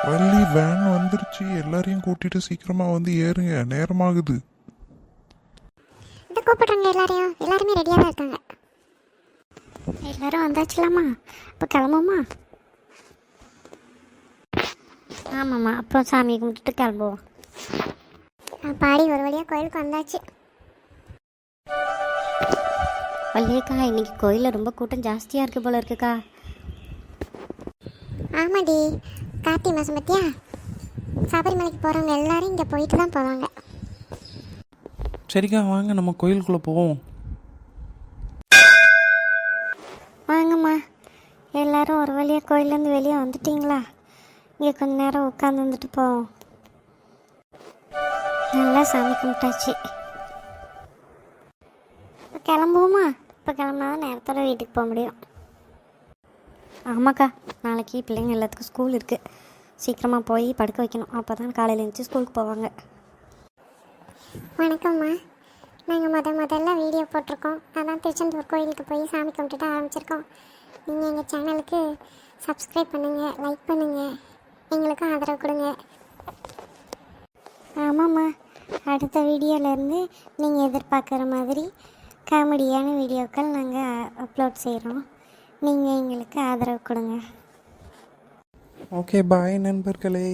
Valli van வந்துருச்சு, எல்லாரையும் கூட்டிட்டு சீக்கிரமா வந்து ஏறுங்க, நேரமாகுது. இதை கூப்பிட்றாங்க எல்லாரையும், எல்லாருமே ரெடியாக தான் இருக்காங்க. எல்லாரும் வந்தாச்சுலாமா? இப்போ கிளம்புமா? ஆமாம்மா, அப்போ சாமி கும்பிட்டுட்டு கிளம்புவோம். பாடி ஒரு வழியாக கோயிலுக்கு வந்தாச்சு. வள்ளியக்கா, இன்னைக்கு கோயிலில் ரொம்ப கூட்டம் ஜாஸ்தியாக இருக்குது போல இருக்குக்கா. ஆமாடி, கார்த்திகை மாதம் பற்றியா சபரிமலைக்கு போகிறவங்க எல்லாரும் இங்கே போயிட்டு தான் போவாங்க. சரிக்கா, வாங்க நம்ம கோயிலுக்குள்ளே போவோம். வாங்கம்மா, எல்லாரும் ஒரு வழியாக கோயிலேருந்து வெளியே வந்துட்டிங்களா? இங்கே கொஞ்ச நேரம் உட்காந்து வந்துட்டு போவோம். நல்லா சாமி கும்பிட்டாச்சு. இப்போ கிளம்புவோமா? இப்போ கிளம்புனா தான் நேரத்தோட வீட்டுக்கு போக முடியும். ஆமாக்கா, நாளைக்கு பிள்ளைங்க எல்லாத்துக்கும் ஸ்கூல் இருக்குது. சீக்கிரமாக போய் படுக்க வைக்கணும், அப்போ தான் காலையில் எழுந்துச்சி ஸ்கூலுக்கு போவாங்க. வணக்கம்மா, நாங்கள் முதல்ல வீடியோ போட்டிருக்கோம். அதான் திருச்செந்தூர் கோயிலுக்கு போய் சாமி கும்பிட்டுட்டு ஆரம்பிச்சிருக்கோம். நீங்கள் எங்கள் சேனலுக்கு சப்ஸ்கிரைப் பண்ணுங்கள், லைக் பண்ணுங்கள், எங்களுக்கும் ஆதரவு கொடுங்க. ஆமாம்மா, அடுத்த வீடியோலேருந்து நீங்கள் எதிர்பார்க்குற மாதிரி காமெடியான வீடியோக்கள் நாங்கள் அப்லோட் செய்கிறோம். நீங்கள் எங்களுக்கு ஆதரவு கொடுங்க. ஓகே, பாய் நண்பர்களே.